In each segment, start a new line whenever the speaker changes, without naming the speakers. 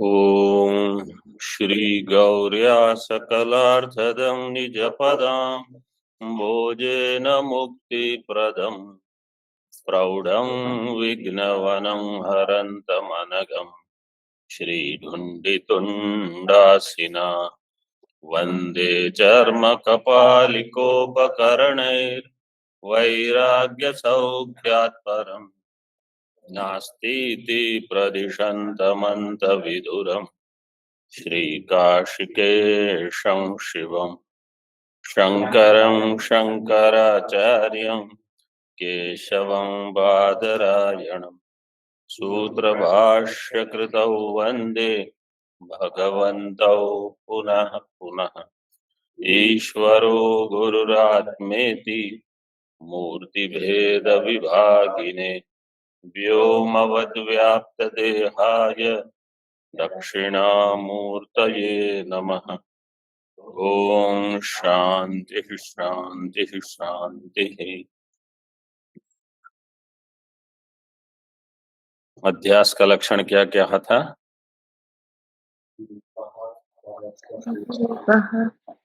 ओम श्री गौर्या सकलार्थदं निजपदां भोजेन मुक्तिप्रदं प्रौढं विघ्नवनं हरन्तमनघं श्रीधुण्डितुण्डासिना वन्दे चर्मकपालिकोपकरणैर्वैराग्यसौख्यात् परम् नास्तीति प्रदिशन्तमन्तविदुरम् श्रीकाशिकेशं शिवं शङ्करं शङ्कराचार्यं केशवं बादरायणं सूत्रभाष्यकृतौ वन्दे भगवन्तौ पुनः पुनः। ईश्वरो गुरुरात्मेति मूर्तिभेदविभागिने व्योमवद्व्याप्तदेहाय दक्षिणामूर्तये नमः। ओम शांति शांति शांति। अध्यास का लक्षण क्या क्या था?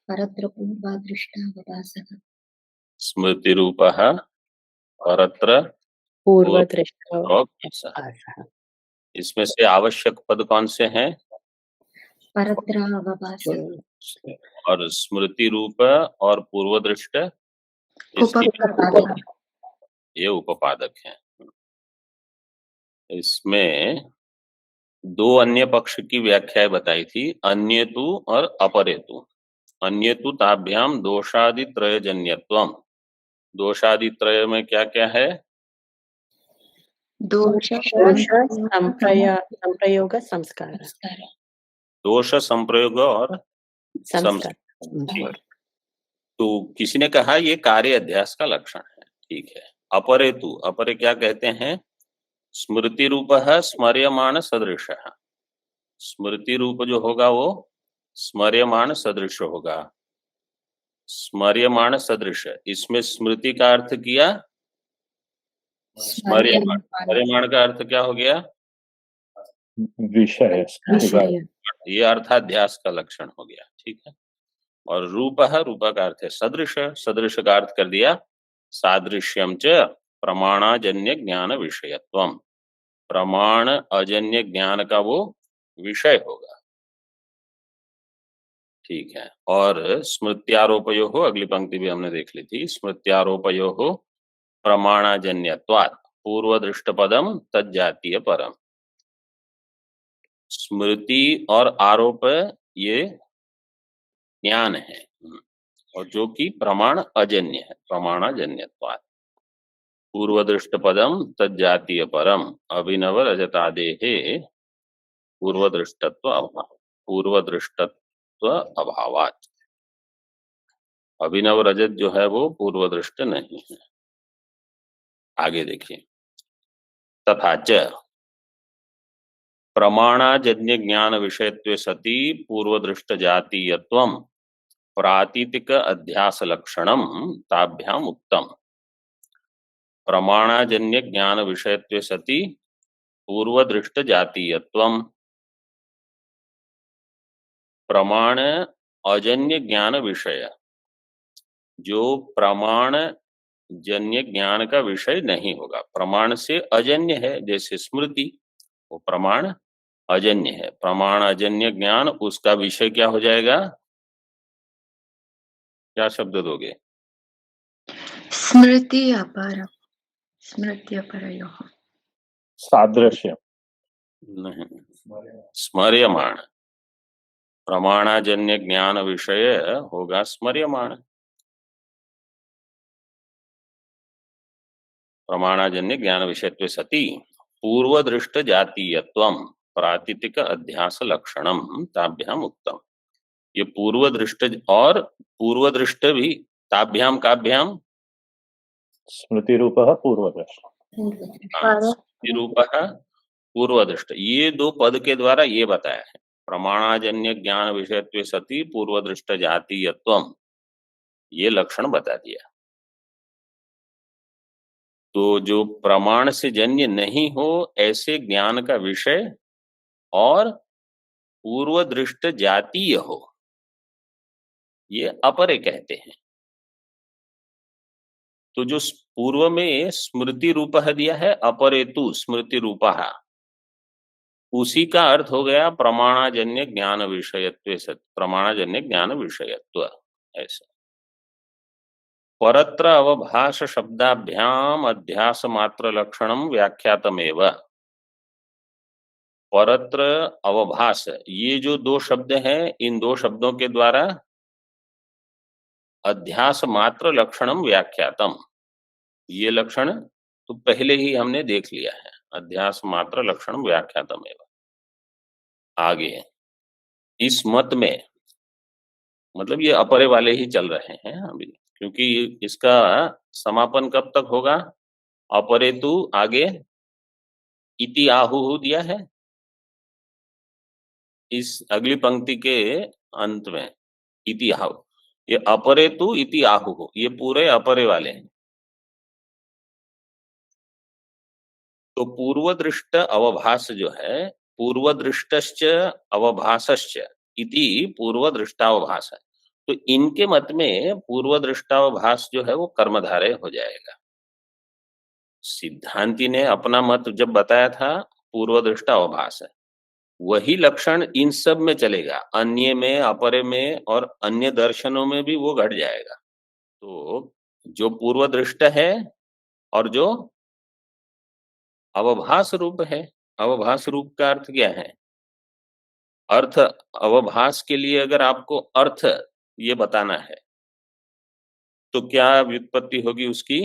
परत्र पूर्वादृष्टावभासः
स्मृति रूपः परत्र पूर्वदृष्टावभासः। इसमें से आवश्यक पद कौन से हैं?
परत्रावभासः
और स्मृति रूप और पूर्वदृष्ट ये उपपादक हैं। इसमें दो अन्य पक्ष की व्याख्याएं बताई थी, अन्यतु और अपरेतु। अन्यतु ताभ्याम दोषादित्रयजन्यत्वम। दोषादित्रय में क्या क्या है?
दोष
संप्रयोग संस्कार।
दोष संप्रयोग और संस्कार। तो किसी ने कहा ये कार्य अध्यास का लक्षण है, ठीक है। अपरेतु, अपरे क्या कहते हैं? स्मृति रूप है स्मर्यमाण सदृश। स्मृति रूप जो होगा वो स्मर्यमाण सदृश होगा। स्मर्यमाण सदृश, इसमें स्मृति का अर्थ किया स्मर्यमाण। स्मर्यमाण का अर्थ क्या हो गया?
विषय।
ये अर्थाध्यास का लक्षण हो गया, ठीक है। और रूप है, रूप का अर्थ है सदृश। सदृश का अर्थ कर दिया सादृश्यम च प्रमाणाजन्य ज्ञान विषयत्वम। प्रमाण अजन्य ज्ञान का वो विषय होगा, ठीक है। और स्मृत्यारोपयो हो, अगली पंक्ति भी हमने देख ली थी। स्मृत्यारोपयो हो प्रमाणाजन्यत्वात् पूर्वदृष्ट पदम तज्जातीय परम। स्मृति और आरोप ये ज्ञान है, और जो कि प्रमाण अजन्य है, प्रमाणाजन्यत्वात् पूर्वदृष्ट पदम तज्जातीय परम अभिनव रजतादेहे पूर्वदृष्टत्व अभाव। पूर्वदृष्टत्व अभावात् अभिनव रजत जो है वो पूर्वदृष्ट नहीं है। आगे देखिए, तथा च प्रमाणाजन्य ज्ञान विषयत्वे सति पूर्वदृष्ट जातीयत्वम प्रातीतिक अध्यास लक्षणम ताभ्याम उक्तम। प्रमाणाजन्य ज्ञान विषयत्वे सति पूर्वदृष्ट जातीयत्वम। प्रमाण अजन्य ज्ञान विषय, जो प्रमाण जन्य ज्ञान का विषय नहीं होगा, प्रमाण से अजन्य है, जैसे स्मृति, वो प्रमाण अजन्य है। प्रमाण अजन्य ज्ञान, उसका विषय क्या हो जाएगा? क्या शब्द दोगे?
स्मृति अपर, स्मृति अपरयोः
सादृश्य
नहीं, स्मर्यमाण। प्रमाणाजन्य ज्ञान विषय होगा स्मर्यमाण। प्रमाणाजन्य ज्ञान विषयत्वे सति पूर्वदृष्ट जातीयत्वम प्रातीतिक अध्यास लक्षणम ताभ्याम उक्तम। ये पूर्वदृष्ट और पूर्वदृष्ट भी ताभ्याम काभ्याम
स्मृति रूप पूर्वदृष्ट।
स्मृति रूप पूर्वदृष्ट, ये दो पद के द्वारा ये बताया है। प्रमाणाजन्य ज्ञान विषयत्वे सति पूर्वदृष्ट जातीयत्वम, ये लक्षण बता दिया। तो जो प्रमाण से जन्य नहीं हो ऐसे ज्ञान का विषय और पूर्व दृष्ट जातीय हो, ये अपरे कहते हैं। तो जो पूर्व में स्मृति रूपः दिया है, अपरेतु स्मृति रूपः, उसी का अर्थ हो गया प्रमाणाजन्य ज्ञान विषयत्व, प्रमाणाजन्य ज्ञान विषयत्व। ऐसा परत्र अवभाष शब्दाभ्याम अध्यास मात्र लक्षणम व्याख्यातमेव। परत्र अवभास, ये जो दो शब्द हैं, इन दो शब्दों के द्वारा अध्यास मात्र लक्षणम व्याख्यातम, ये लक्षण तो पहले ही हमने देख लिया है। अध्यास मात्र लक्षणम व्याख्यातमेव। आगे इस मत में, मतलब ये अपरे वाले ही चल रहे हैं अभी, क्योंकि इसका समापन कब तक होगा? अपरेतु आगे इति आहु दिया है, इस अगली पंक्ति के अंत में इति आहु, ये अपरेतु इति आहु, ये पूरे अपरे वाले हैं। तो पूर्वदृष्ट अवभास जो है, पूर्वदृष्टश्च अवभासश्च इति पूर्वदृष्टावभास है। तो इनके मत में पूर्वदृष्टावभास जो है वो कर्मधारय हो जाएगा। सिद्धांति ने अपना मत जब बताया था पूर्वदृष्टावभास है, वही लक्षण इन सब में चलेगा, अन्य में, अपरे में और अन्य दर्शनों में भी वो घट जाएगा। तो जो पूर्वदृष्ट है और जो अवभास रूप है, अवभास रूप का अर्थ क्या है? अर्थ, अवभास के लिए अगर आपको अर्थ ये बताना है तो क्या व्युत्पत्ति होगी उसकी?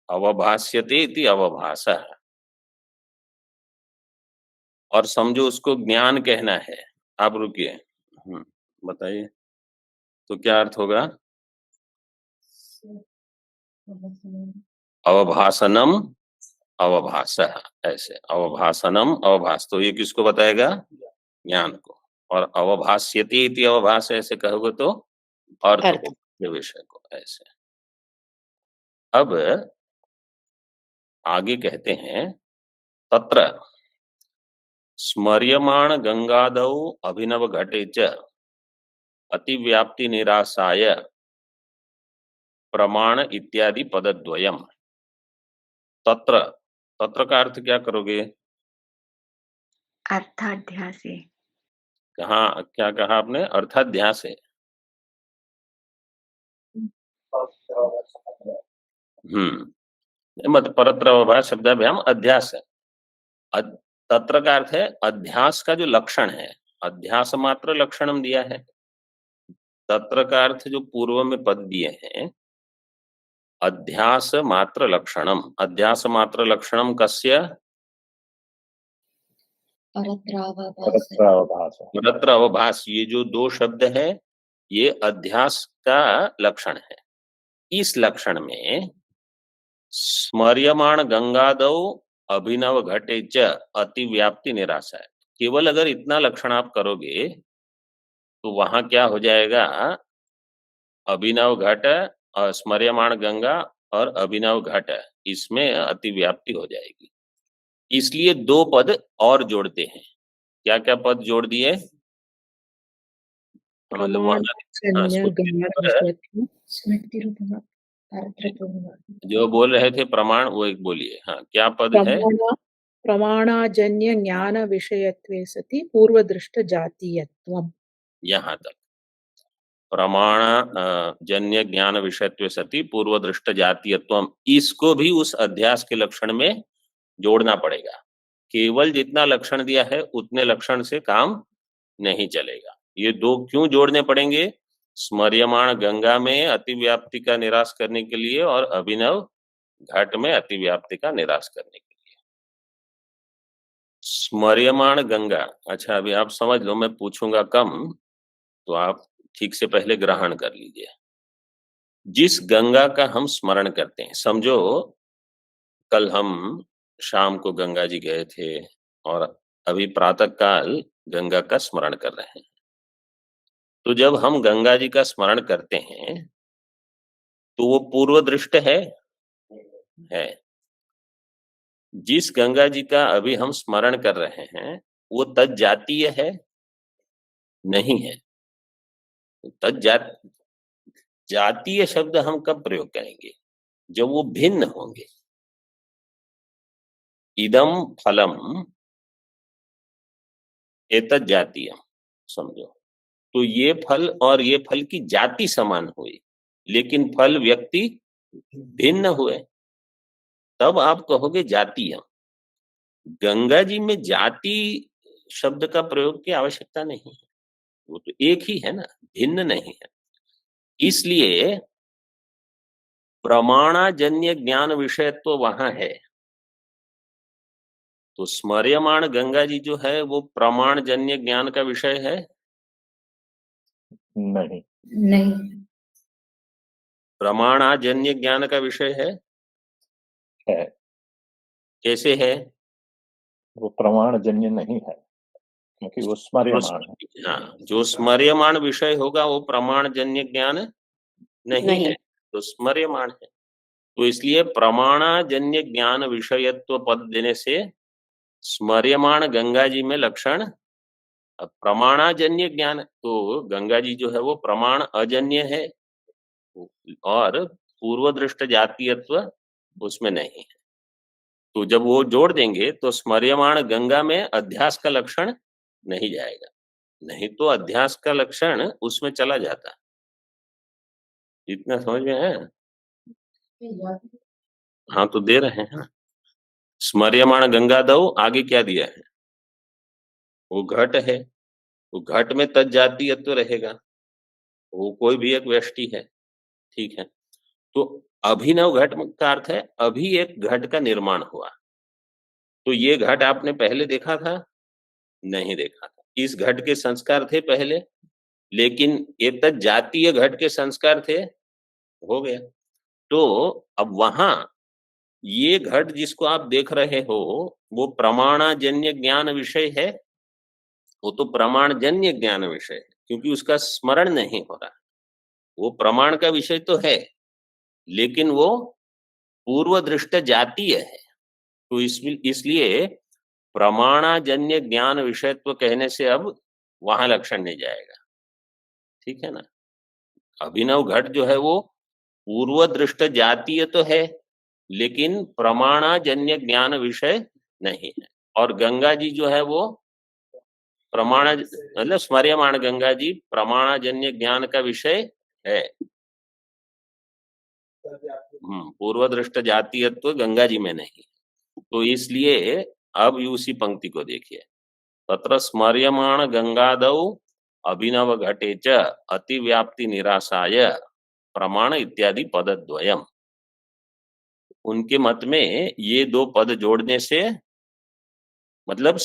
अवभास्यते इति अवभासः। और समझो उसको ज्ञान कहना है, आप रुकिए, बताइए तो क्या अर्थ होगा? अवभासनम अवभासः, ऐसे अवभासनम अवभास, तो ये किसको बताएगा? ज्ञान को। और अवभास्यते इति अवभास ऐसे कहोगे तो अर्थ को, विषय को, ऐसे। अब आगे कहते हैं तत्र स्मर्यमाण गंगादौ अभिनव घटे च अतिव्याप्ति निरासाय प्रमाण इत्यादि पदद्वयम। तत्र, तत्र का अर्थ क्या करोगे?
अर्थाध्यासे।
कहाँ, क्या कहा आपने? अर्थाध्यास है। मत परत्र अवभास शब्दाभ्याम अध्यास है। तत्र का अर्थ है अध्यास का जो लक्षण है, अध्यास मात्र लक्षणम दिया है। तत्र का अर्थ जो पूर्व में पद दिए हैं, अध्यास मात्र लक्षणम, अध्यास मात्र लक्षणम कस्य?
परत्रावभास।
परत्र अवभास, ये जो दो शब्द है ये अध्यास का लक्षण है। इस लक्षण में स्मर्यमाण गंगादौ अभिनव घटे च अतिव्याप्ति निराशा है। केवल अगर इतना लक्षण आप करोगे तो वहां क्या हो जाएगा? अभिनव घट, स्मर्यमाण गंगा और अभिनव घट, इसमें अतिव्याप्ति हो जाएगी। इसलिए दो पद और जोड़ते हैं। क्या क्या पद जोड़ दिए? जो बोल रहे थे प्रमाण, वो एक बोलिए। हाँ, क्या पद है?
प्रमाणाजन्य ज्ञान विषयत्वे सति पूर्वदृष्ट जातीयत्वम्।
यहाँ तक प्रमाण जन्य ज्ञान विषयत्वे सति पूर्वदृष्ट जातीयत्वम्, इसको भी उस अध्यास के लक्षण में जोड़ना पड़ेगा। केवल जितना लक्षण दिया है उतने लक्षण से काम नहीं चलेगा। ये दो क्यों जोड़ने पड़ेंगे? स्मर्यमाण गंगा में अतिव्याप्ति का निराश करने के लिए और अभिनव घट में अतिव्याप्ति का निराश करने के लिए। स्मर्यमाण गंगा, अच्छा अभी आप समझ लो, मैं पूछूंगा कम तो आप ठीक से पहले ग्रहण कर लीजिए। जिस गंगा का हम स्मरण करते हैं, समझो कल हम शाम को गंगा जी गए थे और अभी प्रातः काल गंगा का स्मरण कर रहे हैं। तो जब हम गंगा जी का स्मरण करते हैं तो वो पूर्व दृष्ट है। जिस गंगा जी का अभी हम स्मरण कर रहे हैं वो तज्जातीय है? नहीं है। जातीय शब्द हम कब प्रयोग करेंगे? जब वो भिन्न होंगे। इदम फलम एतत् जातीयम, समझो। तो ये फल और ये फल की जाति समान हुई, लेकिन फल व्यक्ति भिन्न हुए, तब आप कहोगे जातीय। गंगा जी में जाति शब्द का प्रयोग की आवश्यकता नहीं है, वो तो एक ही है ना, भिन्न नहीं है। इसलिए प्रमाणाजन्य ज्ञान विषय तो वहां है। तो स्मर्यमाण गंगा जी जो है वो प्रमाणजन्य ज्ञान का विषय है?
नहीं।
नहीं।
प्रमाणाजन्य ज्ञान का विषय है?
है।
कैसे है?
वो प्रमाण जन्य नहीं है, क्योंकि वो स्मर्यमाण है।
हाँ, जो स्मर्यमाण विषय होगा वो प्रमाणजन्य ज्ञान नहीं है, तो स्मर्यमाण है। तो इसलिए प्रमाणाजन्य ज्ञान विषयत्व पद देने से स्मर्यमाण गंगा जी में लक्षण, अब प्रमाणाजन्य ज्ञान, तो गंगा जी जो है वो प्रमाण अजन्य है और पूर्व दृष्ट जातीयत्व उसमें नहीं है। तो जब वो जोड़ देंगे तो स्मर्यमाण गंगा में अध्यास का लक्षण नहीं जाएगा, नहीं तो अध्यास का लक्षण उसमें चला जाता। इतना समझ में है? हाँ, तो दे रहे हैं ना। स्मर्यमाण गंगा दो, आगे क्या दिया है? वो घट है, वो घट में तज्जातीयत्व रहेगा, वो कोई भी एक व्यष्टि है, ठीक है। तो अभिनव घट का अर्थ है अभी एक घट का निर्माण हुआ। तो ये घट आपने पहले देखा था? नहीं देखा था। इस घट के संस्कार थे पहले, लेकिन एक जातीय घट के संस्कार थे, हो गया। तो अब वहां ये घट जिसको आप देख रहे हो वो प्रमाणाजन्य ज्ञान विषय है, वो तो प्रमाणजन्य ज्ञान विषय है, क्योंकि उसका स्मरण नहीं हो रहा। वो प्रमाण का विषय तो है, लेकिन वो पूर्व दृष्ट जातीय है। तो इसलिए प्रमाणाजन्य ज्ञान विषयत्व कहने से अब वहां लक्षण नहीं जाएगा, ठीक है ना। अभिनव घट जो है वो पूर्व दृष्ट जातीय तो है, लेकिन प्रमाणाजन्य ज्ञान विषय नहीं है। और गंगा जी जो है वो प्रमाण, मतलब स्मर्यमाण गंगा जी प्रमाणाजन्य ज्ञान का विषय है। पूर्व दृष्ट जातीयत्व गंगा जी में नहीं। तो इसलिए अब उसी पंक्ति को देखिए, तत्र स्मर्यमाण गंगादौ अभिनव घटे च अतिव्याप्ति निराशाय प्रमाण इत्यादि पदद्वयम। उनके मत में ये दो पद जोड़ने से, मतलब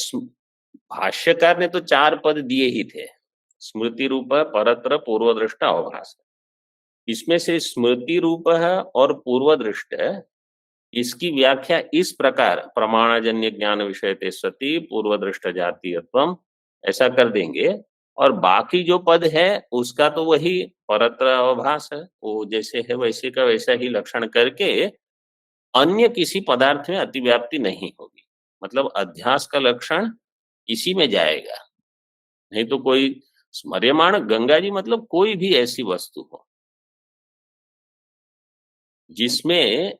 भाष्यकार ने तो 4 पद दिए ही थे, स्मृति रूप, परत्र, पूर्व दृष्ट, अवभास। इसमें से स्मृति रूप और पूर्व दृष्ट, इसकी व्याख्या इस प्रकार प्रमाणजन्य ज्ञान विषय ते सती पूर्व दृष्ट जातीयत्वम ऐसा कर देंगे। और बाकी जो पद है उसका तो वही परत्र अवभास है, वो जैसे है वैसे का वैसा ही लक्षण करके अन्य किसी पदार्थ में अतिव्याप्ति नहीं होगी, मतलब अध्यास का लक्षण इसी में जाएगा। नहीं तो कोई स्मर्यमाण गंगा जी मतलब कोई भी ऐसी वस्तु हो जिसमें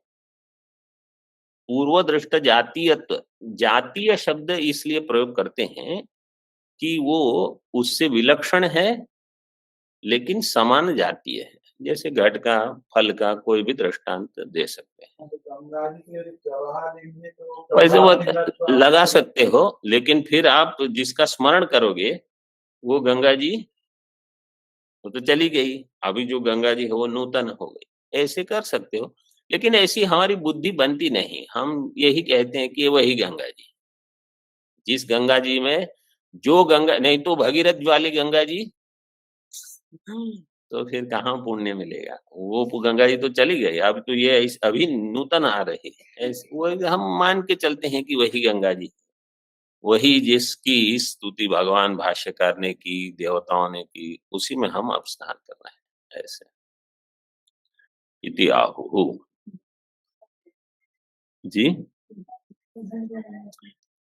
पूर्व दृष्ट जातीयत्व, जातीय शब्द इसलिए प्रयोग करते हैं कि वो उससे विलक्षण है लेकिन समान जातीय है। जैसे घट का, फल का कोई भी दृष्टांत दे सकते हैं, वैसे वो लगा सकते हो, लेकिन फिर आप जिसका स्मरण करोगे वो गंगा जी वो तो चली गई, अभी जो गंगा जी है वो नूतन हो गई, ऐसे कर सकते हो। लेकिन ऐसी हमारी बुद्धि बनती नहीं, हम यही कहते हैं कि वही गंगा जी, जिस गंगा जी में जो गंगा, नहीं तो भगीरथ वाली गंगा जी तो फिर कहाँ पुण्य मिलेगा, वो गंगा जी तो चली गई, अब तो ये अभी नूतन आ रही है, वो हम मान के चलते हैं कि वही गंगा जी, वही जिसकी स्तुति भगवान भाष्यकार ने की, देवताओं ने की, उसी में हम अब स्नान कर रहे हैं। ऐसे इति आहु जी,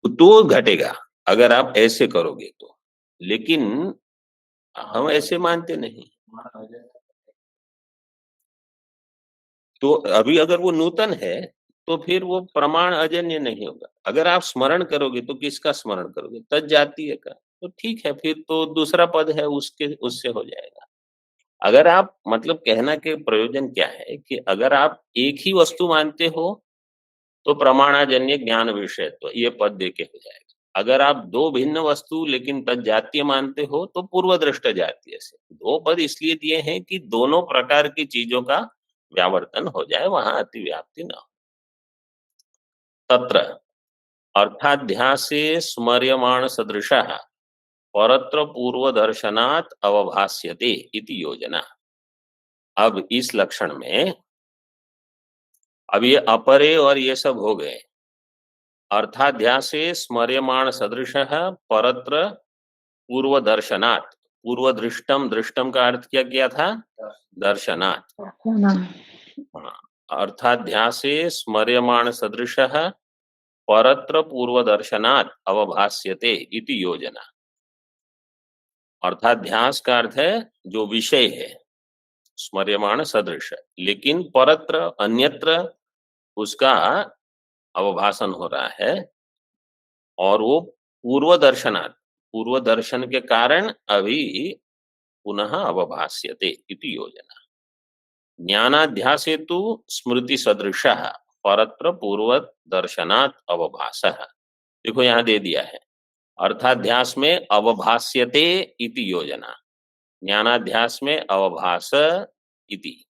तो घटेगा, अगर आप ऐसे करोगे तो, लेकिन हम ऐसे मानते नहीं। तो अभी अगर वो नूतन है तो फिर वो प्रमाण अजन्य नहीं होगा। अगर आप स्मरण करोगे तो किसका स्मरण करोगे? तज्जातीय का। तो ठीक है, फिर तो दूसरा पद है उसके, उससे हो जाएगा। अगर आप, मतलब कहना के प्रयोजन क्या है कि अगर आप एक ही वस्तु मानते हो तो प्रमाणाजन्य ज्ञान विषय, तो ये पद देके हो जाएगा। अगर आप दो भिन्न वस्तु लेकिन तज्जातीय मानते हो तो पूर्व दृष्ट जातीय से। दो पद इसलिए दिए हैं कि दोनों प्रकार की चीजों का व्यावर्तन हो जाए, वहां अतिव्याप्ति न हो। तत्र अर्थाध्यासे स्मर्यमाण सदृशः परत्र पूर्व दर्शनात् अवभास्यते इति योजना। अब इस लक्षण में, अब ये अपरे और ये सब हो गए। अर्थाध्यासे स्मर्यमाण सदृशः परत्र पूर्व दर्शनात्, पूर्व दृष्टम, दृष्टम का अर्थ क्या किया था? दर्शनात्। हाँ, अर्थाध्यासे स्मर्यमाण सदृशः परत्र पूर्व दर्शनात् अवभास्यते इति योजना। अर्थाध्यास का अर्थ है जो विषय है, स्मर्यमाण सदृश, लेकिन परत्र अन्यत्र उसका अवभाषण हो रहा है, और वो पूर्व दर्शनात्, पूर्व दर्शन के कारण अभी पुनः अवभास्यते इति योजना। ज्ञानाध्यास हेतु स्मृति सदृशः परत्र पूर्व दर्शनात् अवभासः। देखो यहां दे दिया है, अर्थाध्यास में अवभास्यते इति योजना, ज्ञानाध्यास में अवभास इति।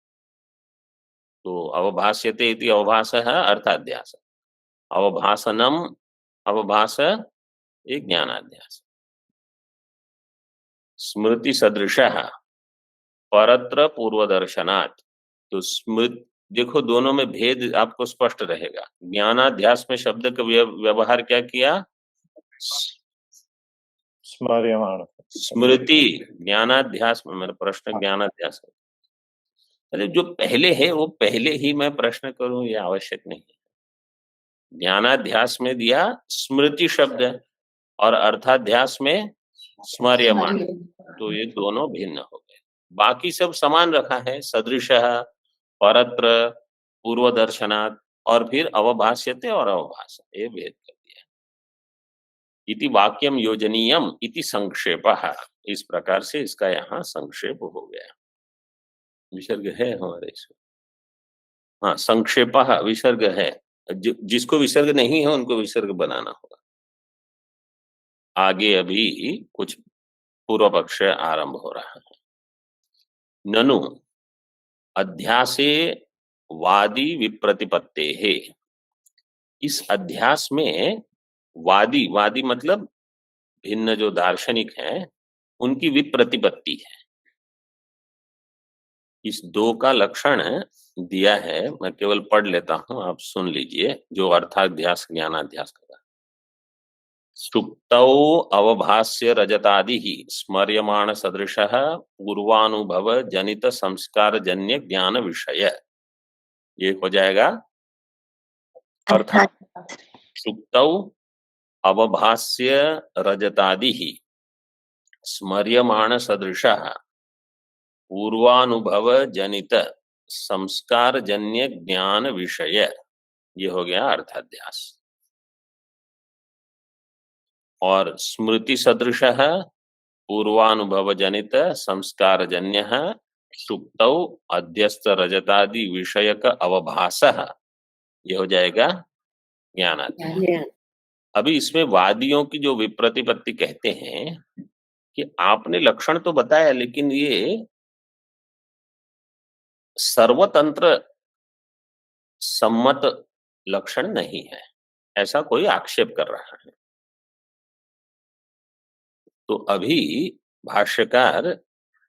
तो अवभास्यते इति अवभासः अर्थाध्यास, अवभासनम अवभास ये ज्ञानाध्यास। स्मृति सदृशः परत्र पूर्व दर्शनात्, तो स्मृति, देखो दोनों में भेद आपको स्पष्ट रहेगा। ज्ञानाध्यास में शब्द का व्यवहार क्या किया?
स्मर्यमाण।
स्मृति, ज्ञानाध्यास में, मेरा प्रश्न ज्ञानाध्यास है। अरे जो पहले है वो पहले ही मैं प्रश्न करूं, ये आवश्यक नहीं है। ज्ञानाध्यास में दिया स्मृति शब्द और अर्थाध्यास में स्मर्यमाण, तो ये दोनों भिन्न हो गए। बाकी सब समान रखा है, सदृशः, परत्र, पूर्व दर्शनात्, और फिर अवभाष्यते और अवभाष, ये भेद कर दिया। इति वाक्यम योजनीयम इति संक्षेपः, इस प्रकार से इसका यहाँ संक्षेप हो गया। विसर्ग है हमारे इसमें, हाँ, संक्षेपः विसर्ग है। जिसको विसर्ग नहीं है उनको विसर्ग बनाना होगा। आगे अभी कुछ पूर्व पक्ष आरंभ हो रहा है। ननु अध्यासे वादी विप्रतिपत्ते है, इस अध्यास में वादी, वादी मतलब भिन्न जो दार्शनिक हैं उनकी विप्रतिपत्ति है। इस दो का लक्षण दिया है, मैं केवल पढ़ लेता हूं, आप सुन लीजिए, जो अर्थाध्यास ज्ञानाध्यास का। सुप्तौ अवभास्य रजतादि ही स्मर्यमाण सदृशः पूर्वानुभव जनित संस्कार जन्य ज्ञान विषय, ये हो जाएगा अर्थात। सुप्तौ अवभास्य रजतादि ही स्मर्यमाण सदृशः पूर्वानुभव जनित संस्कार जन्य ज्ञान विषय, ये हो गया अर्थाध्यास। और स्मृति सदृशः पूर्वानुभव जनित संस्कार जन्य सुप्तौ अध्यस्त रजतादि विषयक अवभासः, ये हो जाएगा ज्ञानाध्यास। अभी इसमें वादियों की जो विप्रतिपत्ति कहते हैं कि आपने लक्षण तो बताया, लेकिन ये सर्वतंत्र सम्मत लक्षण नहीं है, ऐसा कोई आक्षेप कर रहा है। तो अभी भाष्यकार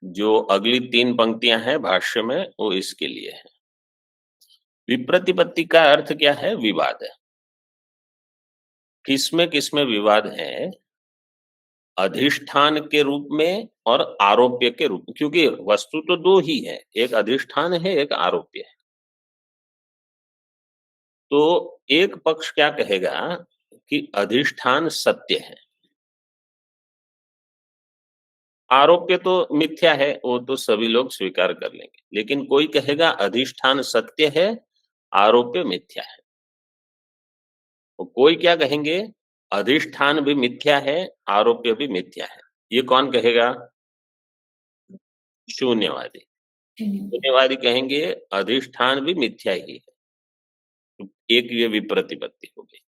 जो अगली 3 पंक्तियां हैं भाष्य में, वो इसके लिए है। विप्रतिपत्ति का अर्थ क्या है? विवाद है। किसमें विवाद है? अधिष्ठान के रूप में और आरोप्य के रूप में, क्योंकि वस्तु तो दो ही है, एक अधिष्ठान है, एक आरोप्य है। तो एक पक्ष क्या कहेगा कि अधिष्ठान सत्य है, आरोप्य तो मिथ्या है, वो तो सभी लोग स्वीकार कर लेंगे, लेकिन कोई कहेगा अधिष्ठान सत्य है, आरोप्य मिथ्या है। तो कोई क्या कहेंगे, अधिष्ठान भी मिथ्या है, आरोप्य भी मिथ्या है। ये कौन कहेगा? शून्यवादी। शून्यवादी कहेंगे अधिष्ठान भी मिथ्या ही है। तो एक ये विप्रतिपत्ति हो गई।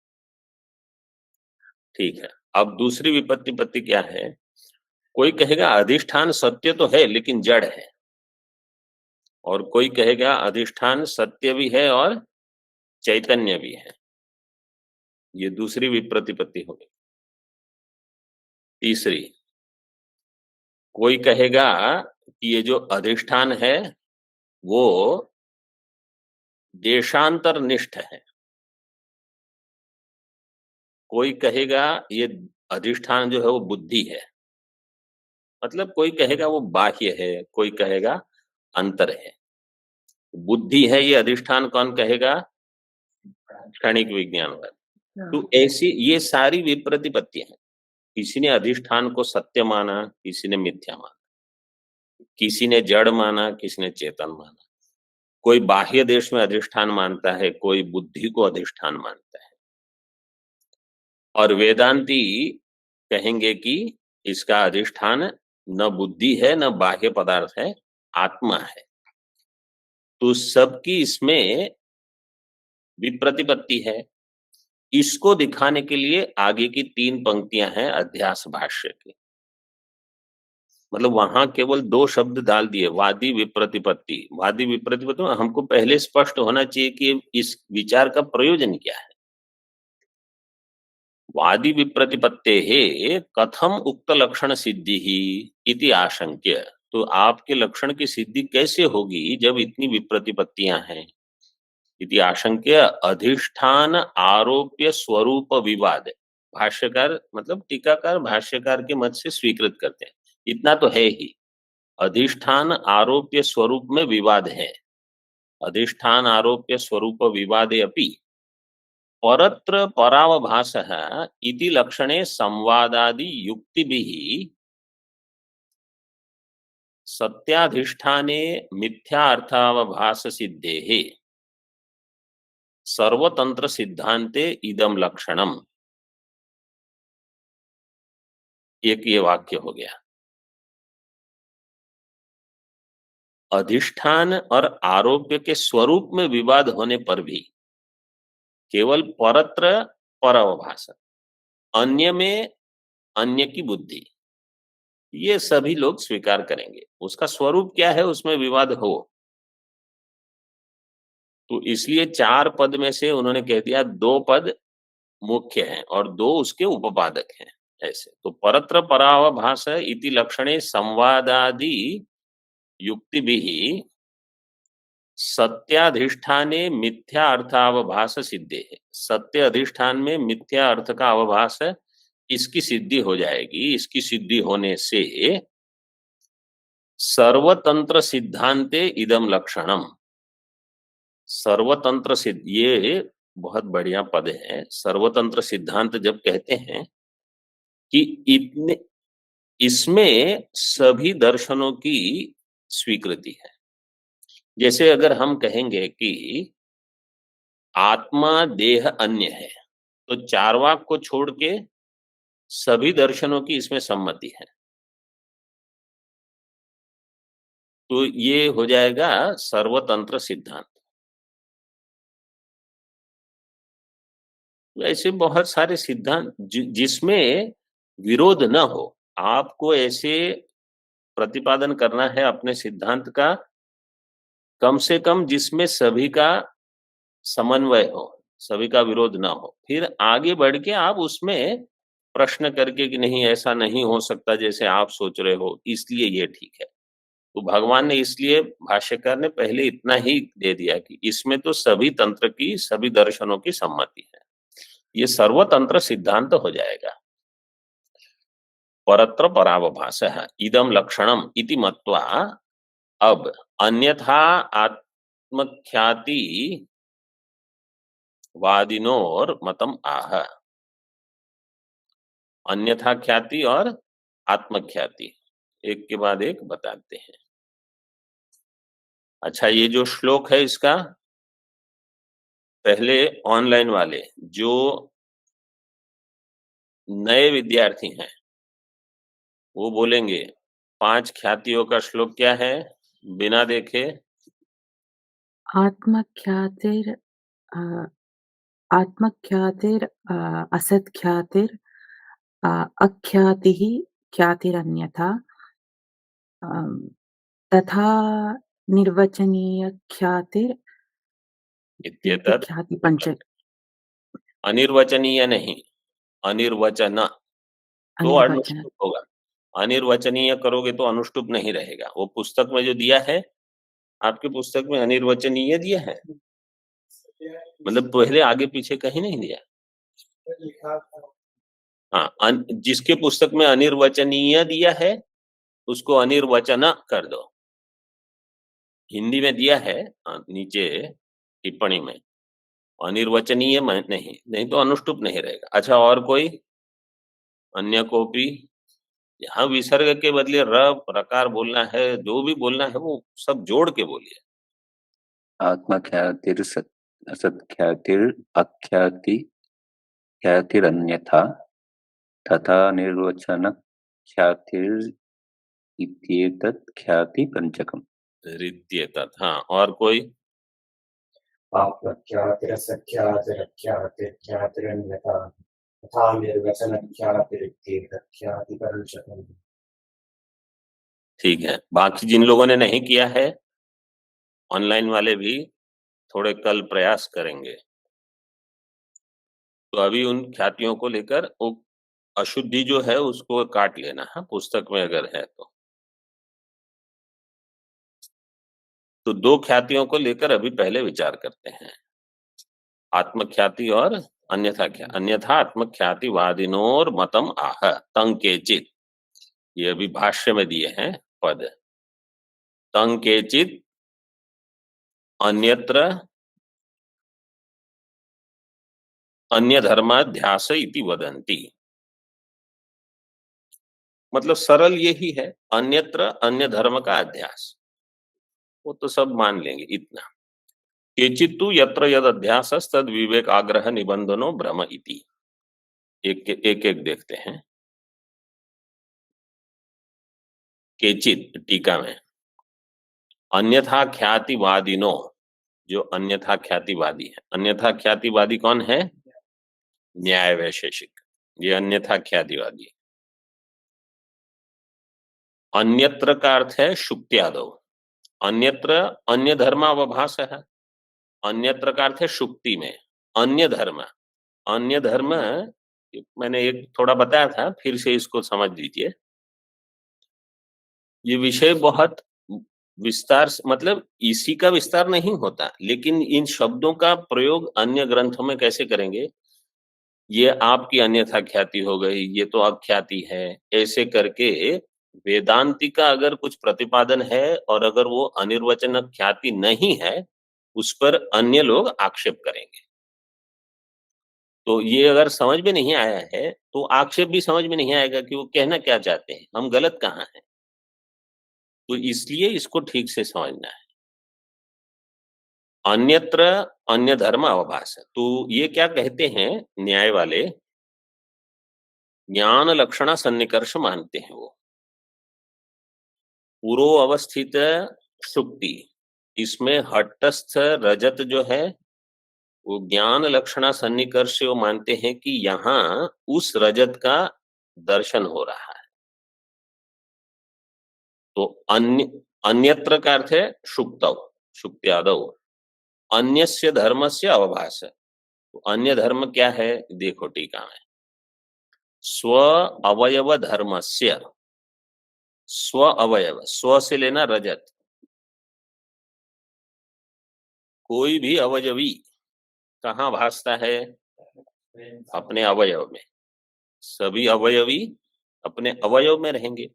ठीक है, अब दूसरी विप्रतिपत्ति क्या है? कोई कहेगा अधिष्ठान सत्य तो है लेकिन जड़ है, और कोई कहेगा अधिष्ठान सत्य भी है और चैतन्य भी है। ये दूसरी विप्रतिपत्ति हो गई। तीसरी, कोई कहेगा कि ये जो अधिष्ठान है वो देशांतर निष्ठ है। कोई कहेगा ये अधिष्ठान जो है वो बुद्धि है। मतलब कोई कहेगा वो बाह्य है, कोई कहेगा अंतर है। बुद्धि है ये अधिष्ठान कौन कहेगा? क्षणिक विज्ञानवाद। तो ऐसी ये सारी विप्रतिपत्तियां हैं। किसी ने अधिष्ठान को सत्य माना, किसी ने मिथ्या माना, किसी ने जड़ माना, किसी ने चेतन माना। कोई बाह्य देश में अधिष्ठान मानता है, कोई बुद्धि को अधिष्ठान मानता है। और वेदांती कहेंगे कि इसका अधिष्ठान न बुद्धि है न बाह्य पदार्थ है, आत्मा है। तो सबकी इसमें विप्रतिपत्ति है। इसको दिखाने के लिए आगे की 3 पंक्तियां हैं अध्यास भाष्य की। मतलब वहां केवल 2 शब्द डाल दिए, वादी विप्रतिपत्ति। वादी विप्रतिपत्ति में हमको पहले स्पष्ट होना चाहिए कि इस विचार का प्रयोजन क्या है। वादी विप्रतिपत्तेः कथम उक्त लक्षण सिद्धि ही इति आशंक्य। तो आपके लक्षण की सिद्धि कैसे होगी जब इतनी विप्रतिपत्तियां हैं? इति आशंक्य अधिष्ठान आरोप्य स्वरूप विवाद। भाष्यकार मतलब टीकाकार भाष्यकार के मत से स्वीकृत करते हैं, इतना तो है ही। अधिष्ठान आरोप्य स्वरूप में विवाद है। अधिष्ठान आरोप्य स्वरूप विवादे अपि परत्र परावभासः इति लक्षणे संवादादि युक्तिभिः सत्याधिष्ठाने मिथ्यार्थावभास सिद्धेः सर्वतंत्र सिद्धांते इदम लक्षणम। एक ये वाक्य हो गया। अधिष्ठान और आरोप्य के स्वरूप में विवाद होने पर भी केवल परत्र परावभास, अन्य में अन्य की बुद्धि, ये सभी लोग स्वीकार करेंगे। उसका स्वरूप क्या है उसमें विवाद हो। तो इसलिए 4 पद में से उन्होंने कह दिया 2 पद मुख्य हैं और 2 उसके उपपादक हैं। ऐसे तो परत्र परावभास इति लक्षणे संवादादि युक्ति भी सत्याधिष्ठाने मिथ्या अर्थावभास सिद्धे है। सत्य अधिष्ठान में मिथ्या अर्थ का अवभास है, इसकी सिद्धि हो जाएगी। इसकी सिद्धि होने से सर्वतंत्र सिद्धांते इदम लक्षणम। सर्वतंत्र सिद्ध, ये बहुत बढ़िया पद है। सर्वतंत्र सिद्धांत जब कहते हैं कि इतने इसमें सभी दर्शनों की स्वीकृति है। जैसे अगर हम कहेंगे कि आत्मा देह अन्य है, तो चार्वाक को छोड़ के सभी दर्शनों की इसमें सम्मति है। तो ये हो जाएगा सर्वतंत्र सिद्धांत। ऐसे बहुत सारे सिद्धांत जिसमें विरोध न हो। आपको ऐसे प्रतिपादन करना है अपने सिद्धांत का, कम से कम जिसमें सभी का समन्वय हो, सभी का विरोध ना हो। फिर आगे बढ़ के आप उसमें प्रश्न करके कि नहीं ऐसा नहीं हो सकता जैसे आप सोच रहे हो, इसलिए ये ठीक है। तो भगवान ने इसलिए भाष्यकार ने पहले इतना ही दे दिया कि इसमें तो सभी तंत्र की, सभी दर्शनों की सम्मति है। ये सर्वतंत्र सिद्धांत हो जाएगा। परत्र परावभासः इदम लक्षणम इति मत्वा। अब अन्यथा आत्मख्याति वादिनोर मतम आह। अन्यथा ख्याति और आत्मख्याति, एक के बाद एक बताते हैं। अच्छा, ये जो श्लोक है इसका पहले ऑनलाइन वाले जो नए विद्यार्थी हैं वो बोलेंगे 5 ख्यातियों का श्लोक क्या है बिना देखे।
आत्मख्यातिर आत्मख्यातिर असत्ख्यातिर अख्यातिः ख्यातिरन्यथा तथा निर्वचनीय ख्यातिर
इत्येतत्
ख्याति पंच
अनिर्वचनीय नहीं, अनिर्वचन तो
अनिर्वचन
अनुष्टुप होगा। अनिर्वचनीय करोगे तो अनुष्टुप नहीं रहेगा। वो पुस्तक में जो दिया है, आपकी पुस्तक में अनिर्वचनीय दिया है, मतलब पहले आगे पीछे कहीं नहीं दिया। हाँ, जिसके पुस्तक में अनिर्वचनीय दिया है उसको अनिर्वचन कर दो। हिंदी में दिया है नीचे टिप्पणी में, अनिर्वचनीय नहीं तो अनुष्टुप नहीं रहेगा। अच्छा, और कोई अन्य कोपी? यहाँ विसर्ग के बदले र प्रकार बोलना है, जो भी बोलना है वो सब जोड़ के बोलिए।
आत्मख्यातिर असत्ख्यातिर अख्याति ख्यातिरन्यथा तथा निर्वचन ख्यातिर इत्येतत् ख्याति पंचकम।
रित्येतत्, हाँ, और कोई?
आत्मख्यातिरसख्यातिरख्यातिरन्यथा तथा निर्वचनख्यातिरित्येतत् ख्याति पंचकम।
ठीक है। बाकी जिन लोगों ने नहीं किया है, ऑनलाइन वाले भी थोड़े कल प्रयास करेंगे। तो अभी उन ख्यातियों को लेकर वो अशुद्धि जो है उसको काट लेना है, पुस्तक में अगर है तो 2 ख्यातियों को लेकर अभी पहले विचार करते हैं, आत्मख्याति और अन्यथा आत्मख्यातिवादिनोर मतम आह तंकेचित। ये अभी भाष्य में दिए हैं पद, तंकेचित अन्यत्र अन्य धर्माध्यास इति वदन्ति। मतलब सरल यही है, अन्यत्र अन्य धर्म का अध्यास, वो तो सब मान लेंगे इतना। केचित्तु यत्र यद अध्यासस् तद विवेक आग्रह निबंधनो भ्रम इति। एक देखते हैं। केचित टीका में अन्यथा ख्यातिवादिनो, जो अन्यथा ख्यातिवादी है, अन्यथा ख्यातिवादी कौन है? न्याय वैशेषिक, ये अन्यथा ख्यातिवादी। अन्यत्र का अर्थ है शुक्त्यादो, अन्यत्र अन्य धर्मावभास है, अन्यत्र का अर्थ है शुक्ति में अन्य धर्म। अन्य धर्म मैंने एक थोड़ा बताया था, फिर से इसको समझ लीजिए। ये विषय बहुत विस्तार, मतलब इसी का विस्तार नहीं होता, लेकिन इन शब्दों का प्रयोग अन्य ग्रंथों में कैसे करेंगे, ये आपकी अन्यथा ख्याति हो गई, ये तो अख्याति है, ऐसे करके वेदांति का अगर कुछ प्रतिपादन है और अगर वो अनिर्वचन ख्याति नहीं है, उस पर अन्य लोग आक्षेप करेंगे। तो ये अगर समझ में नहीं आया है तो आक्षेप भी समझ में नहीं आएगा कि वो कहना क्या चाहते हैं, हम गलत कहाँ हैं। तो इसलिए इसको ठीक से समझना है। अन्यत्र अन्य धर्म अवभास, तो ये क्या कहते हैं न्याय वाले, ज्ञान लक्षणा सन्निकर्ष मानते हैं वो। पूर्व अवस्थित शुक्ति, इसमें हटस्थ रजत जो है वो ज्ञान लक्षणा सन्निकर्ष वो मानते हैं कि यहाँ उस रजत का दर्शन हो रहा है। तो अन्यत्र का अर्थ है शुक्तव, शुक्त्यादव, अन्यस्य धर्मस्य अवभास। तो अन्य धर्म क्या है, देखो टीका में, स्व अवयव धर्मस्य, स्व अवयव, स्व से लेना रजत, कोई भी अवयवी कहाँ भासता है? अपने अवयव में। सभी अवयवी अपने अवयव में रहेंगे,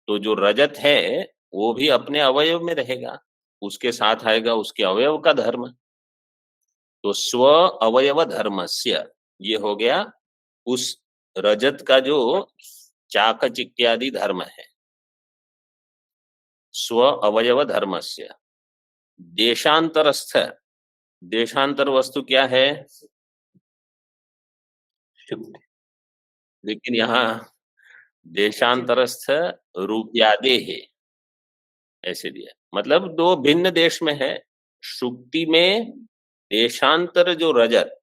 तो जो रजत है वो भी अपने अवयव में रहेगा, उसके साथ आएगा उसके अवयव का धर्म। तो स्व अवयव धर्मस्य, ये हो गया उस रजत का जो चाकच इत्यादि धर्म है, स्व अवयव धर्मस्य। देशांतरस्थ, देशांतर वस्तु क्या है?
शुक्ति।
लेकिन यहाँ देशांतरस्थ रूप्यादे है ऐसे दिया, मतलब दो भिन्न देश में है। शुक्ति में देशांतर जो रजत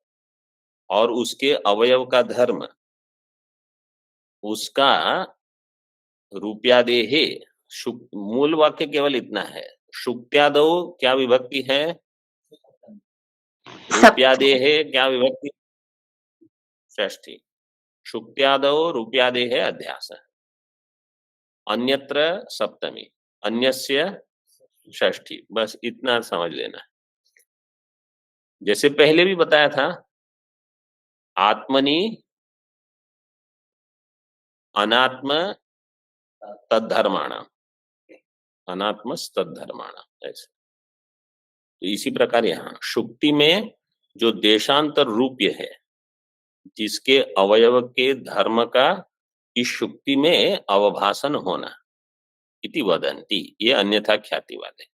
और उसके अवयव का धर्म, उसका रूप्यादे है। मूल वाक्य केवल इतना है। शुक्त्यादो क्या विभक्ति है? रूप्यादे है क्या विभक्ति? षष्ठी। शुक्त्यादो रूप्यादे है अध्यास। अन्यत्र सप्तमी, अन्यस्य षष्ठी। बस इतना समझ लेना। जैसे पहले भी बताया था, आत्मनि अनात्म तद्धर्माणाम, अनात्म तद्धर्माणाम, ऐसे। तो इसी प्रकार यहाँ शुक्ति में जो देशांतर रूप्य है, जिसके अवयव के धर्म का इस शुक्ति में अवभाषण होना, इति वदंती, ये अन्यथा ख्याति वाले।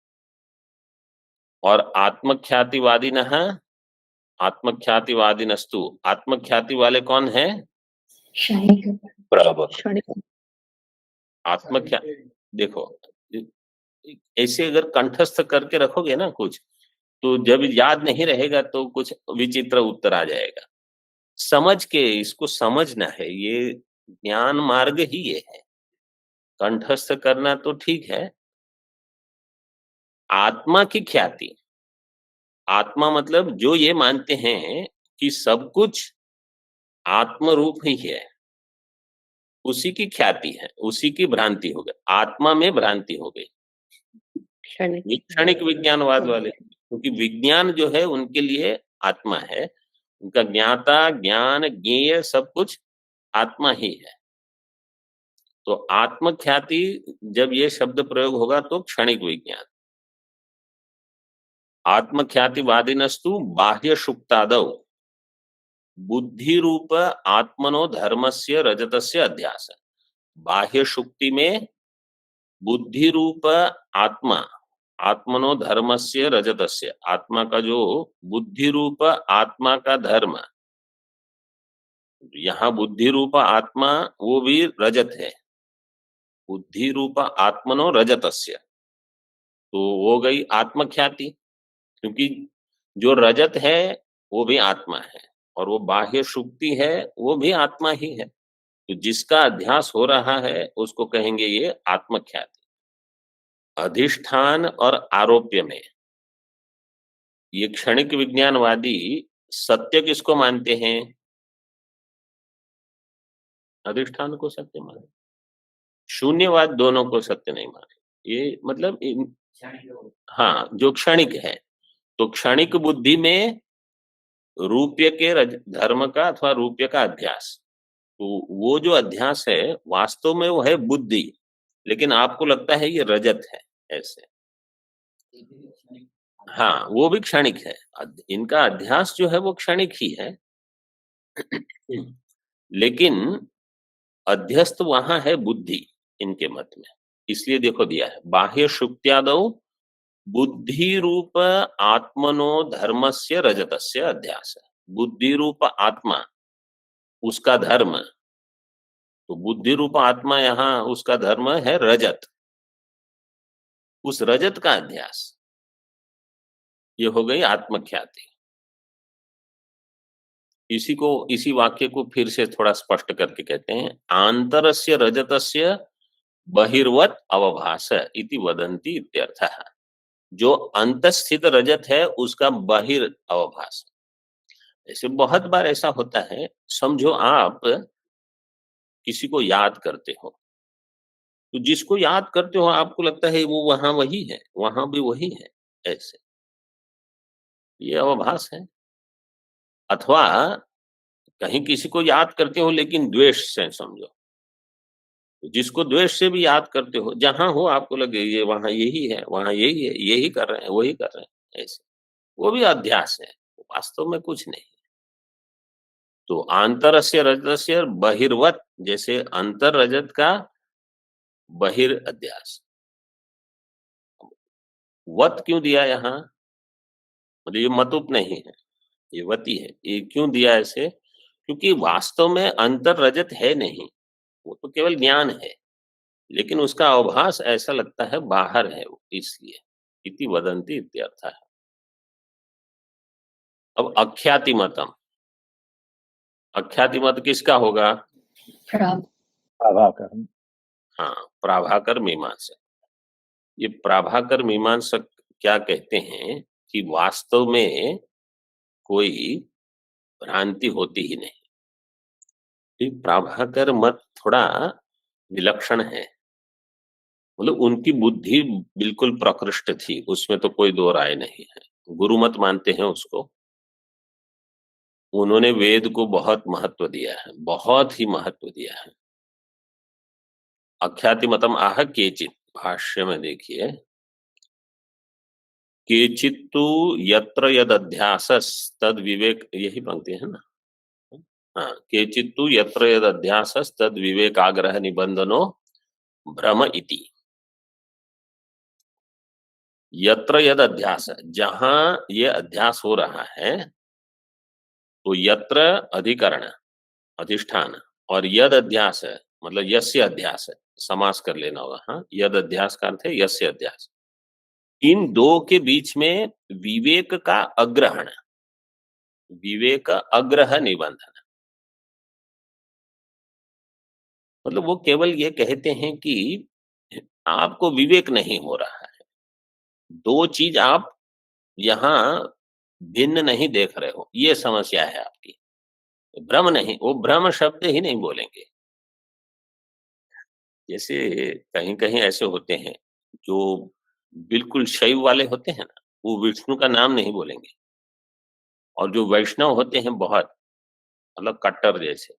और आत्मख्यातिवादिनः, आत्मख्यातिवादिनस्तु, आत्मख्याति वाले कौन है?
क्षणिक
बराबर।
क्षणिक।
आत्मख्या, देखो ऐसे अगर कंठस्थ करके रखोगे ना कुछ, तो जब याद नहीं रहेगा तो कुछ विचित्र उत्तर आ जाएगा। समझ के इसको समझना है, ये ज्ञान मार्ग ही ये है। कंठस्थ करना तो ठीक है। आत्मा की ख्याति, आत्मा मतलब जो ये मानते हैं कि सब कुछ आत्म रूप ही है, उसी की ख्याति है, उसी की भ्रांति हो गई, आत्मा में भ्रांति हो गई। क्षणिक विज्ञानवाद वाले, क्योंकि विज्ञान जो है उनके लिए आत्मा है, उनका ज्ञाता ज्ञान ज्ञेय सब कुछ आत्मा ही है। तो आत्मख्याति जब ये शब्द प्रयोग होगा तो क्षणिक विज्ञान। आत्मख्यातिवादिनस्तु बाह्य शुक्तादौ बुद्धि रूप आत्मनो धर्मस्य रजतस्य अध्यास। बाह्य शुक्ति में बुद्धि रूप आत्मा, आत्मनो धर्मस्य रजतस्य, आत्मा का जो बुद्धि रूप आत्मा का धर्म, यहाँ बुद्धि रूप आत्मा वो भी रजत है, बुद्धि रूप आत्मनो रजतस्य, तो वो गई आत्मख्याति। क्योंकि जो रजत है वो भी आत्मा है, और वो बाह्य शुक्ति है वो भी आत्मा ही है। तो जिसका अध्यास हो रहा है उसको कहेंगे ये आत्मख्याति। अधिष्ठान और आरोप्य में ये क्षणिक विज्ञानवादी सत्य किसको मानते हैं? अधिष्ठान को सत्य माने, शून्यवाद दोनों को सत्य नहीं माने। ये मतलब हाँ, जो क्षणिक है, तो क्षणिक बुद्धि में रूप्य के धर्म का अथवा रूप्य का अध्यास, तो वो जो अध्यास है वास्तव में वो है बुद्धि, लेकिन आपको लगता है ये रजत है, ऐसे। हाँ, वो भी क्षणिक है, इनका अध्यास जो है वो क्षणिक ही है। लेकिन अध्यस्त वहां है बुद्धि, इनके मत में। इसलिए देखो दिया है, बाह्य शुक्त्यादौ बुद्धि रूप आत्मनो धर्मस्य रजतस्य अध्यास। बुद्धि रूप आत्मा, उसका धर्म, तो बुद्धि रूप आत्मा यहाँ उसका धर्म है रजत, उस रजत का अध्यास, ये हो गई आत्मख्याति। इसी वाक्य को फिर से थोड़ा स्पष्ट करके कहते हैं, आंतरस्य रजतस्य बहिर्वत अवभास इति वदंती इत्यर्थः। जो अंतस्थित रजत है उसका बहिर अवभास। ऐसे बहुत बार ऐसा होता है, समझो आप किसी को याद करते हो, तो जिसको याद करते हो आपको लगता है वो वहां वही है, वहां भी वही है, ऐसे ये अवभास है। अथवा कहीं किसी को याद करते हो लेकिन द्वेष से, समझो जिसको द्वेष से भी याद करते हो, जहां हो आपको लगे ये वहां यही है, वहां यही है, यही कर रहे हैं, वही कर रहे हैं, ऐसे वो भी अध्यास है, वास्तव में कुछ नहीं। तो आंतरस्य रजतस्य बहिर्वत, जैसे अंतर रजत का बहिर अध्यास, वत क्यों दिया यहाँ? मतलब ये मतुप नहीं है, ये वती है। ये क्यों दिया ऐसे? क्योंकि वास्तव में अंतर रजत है नहीं, वो तो केवल ज्ञान है, लेकिन उसका आभास ऐसा लगता है बाहर है वो, इसलिए इति वदंती इत्यर्थ है। अब अख्याति मतम, अख्याति मत किसका होगा?
प्राभाकर।
हाँ, प्राभाकर मीमांसक। ये प्राभाकर मीमांसक क्या कहते हैं कि वास्तव में कोई भ्रांति होती ही नहीं। ठीक, प्राभाकर मत थोड़ा विलक्षण है, मतलब उनकी बुद्धि बिल्कुल प्रकृष्ट थी, उसमें तो कोई दो राय नहीं है। गुरुमत मानते हैं उसको। उन्होंने वेद को बहुत महत्व दिया है, बहुत ही महत्व दिया है। अख्याति मतम आह केचित, भाष्य में देखिए, केचित्तु यत्र यद अध्यासस तद विवेक, यही पंक्ति है ना? हाँ, केचित्तु यत्र यद अध्यासस तद विवेकाग्रह निबंधनो भ्रम इति। यत्र यद अध्यास, जहां ये अध्यास हो रहा है, तो यत्र अधिकरण अधिष्ठान और यद अध्यास मतलब यस्य अध्यास, समास कर लेना होगा। हाँ, यद अध्यास का अर्थ है यस्य अध्यास। इन दो के बीच में विवेक का अग्रहण, विवेक अग्रह निबंधन, मतलब वो केवल ये कहते हैं कि आपको विवेक नहीं हो रहा है, दो चीज आप यहां भिन्न नहीं देख रहे हो, ये समस्या है आपकी। भ्रम नहीं, वो भ्रम शब्द ही नहीं बोलेंगे। जैसे कहीं कहीं ऐसे होते हैं जो बिल्कुल शैव वाले होते हैं ना, वो विष्णु का नाम नहीं बोलेंगे, और जो वैष्णव होते हैं बहुत मतलब कट्टर जैसे,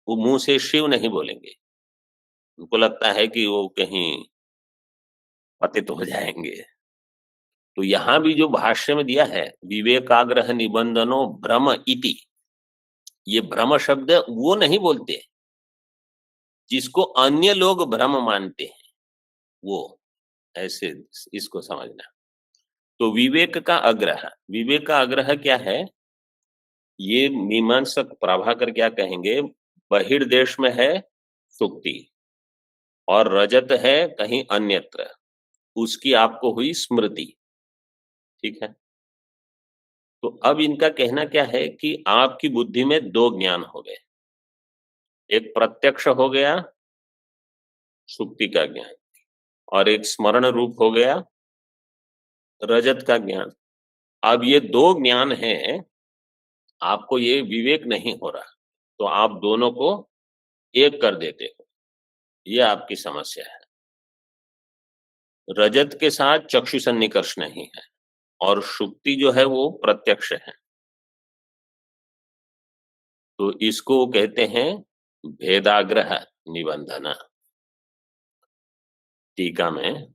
वो मुंह से शिव नहीं बोलेंगे, उनको लगता है कि वो कहीं पतित हो जाएंगे। तो यहाँ भी जो भाष्य में दिया है विवेकाग्रह निबंधनो भ्रम इति, ये भ्रम शब्द वो नहीं बोलते जिसको अन्य लोग भ्रम मानते हैं, वो ऐसे इसको समझना। तो विवेक का आग्रह, विवेक का आग्रह क्या है? ये मीमांसक प्रभाकर क्या कहेंगे? बहिर्देश में है सुक्ति और रजत है कहीं अन्यत्र, उसकी आपको हुई स्मृति। ठीक है, तो अब इनका कहना क्या है कि आपकी बुद्धि में दो ज्ञान हो गए, एक प्रत्यक्ष हो गया सुक्ति का ज्ञान, और एक स्मरण रूप हो गया रजत का ज्ञान। अब ये दो ज्ञान हैं, आपको ये विवेक नहीं हो रहा, तो आप दोनों को एक कर देते हो, ये आपकी समस्या है। रजत के साथ चक्षु सन्निकर्ष नहीं है, और सुक्ति जो है वो प्रत्यक्ष है, तो इसको कहते हैं भेदाग्रह निबंधन। टीका में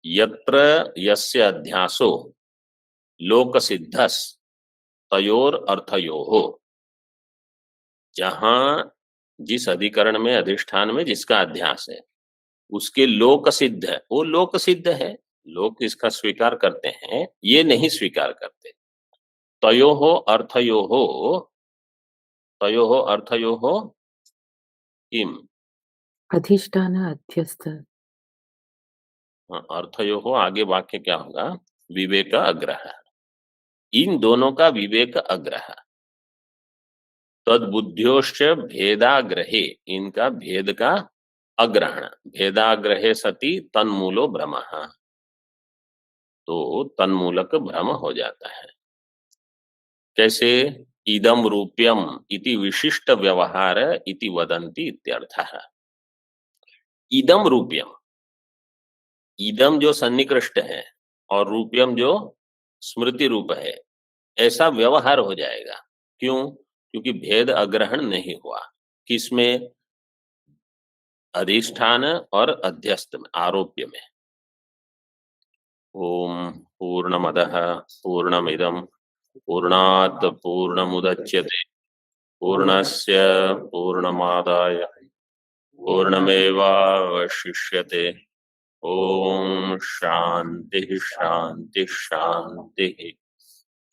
यत्र यस्य अध्यासो लोक सिद्धस तयोर अर्थयोः, जहां जिस अधिकरण में अधिष्ठान में जिसका अध्यास है उसके लोक सिद्ध है, वो लोक सिद्ध है, लोग इसका स्वीकार करते हैं, ये नहीं स्वीकार करते। तयोः अर्थयोः, तयोः अर्थयोः किम?
अधिष्ठान अध्यस्त।
अर्थयोः आगे वाक्य क्या होगा? विवेक अग्रह, इन दोनों का विवेक अग्रह। तद बुद्धियोश्च भेदाग्रहे, इनका भेद का अग्रहण, भेदाग्रहे सति तन्मूलो भ्रमः, तो तन्मूलक भ्रम हो जाता है। कैसे? इदम रूप्यम इति विशिष्ट व्यवहार इति वदंती इत्यर्थः। इदम रूप्यम, इदम जो सन्निकृष्ट है और रूप्यम जो स्मृति रूप है, ऐसा व्यवहार हो जाएगा। क्यों? क्योंकि भेद अग्रहण नहीं हुआ। किसमें? अधिष्ठान और अध्यस्त में, आरोप्य में। ओम पूर्णमदः पूर्णमिदं पूर्णात् पूर्णमुदच्यते पूर्णस्य पूर्णमादाय पूर्णमेवावशिष्यते। ओम शांति शांति शांति।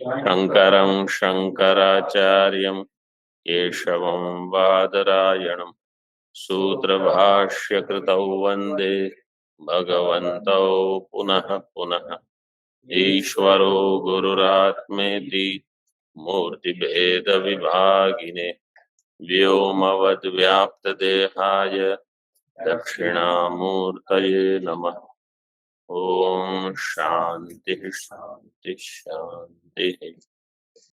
शंकरं शंकराचार्यं केशवं बादरायणं सूत्रभाष्यकृतौ वन्दे भगवन्तौ पुनः पुनः। ईश्वरो गुरुरात्मेति मूर्तिभेदविभागिने व्योमवद्व्याप्तदेहाय दक्षिणामूर्तये नमः। ओम शांति शांति शांति।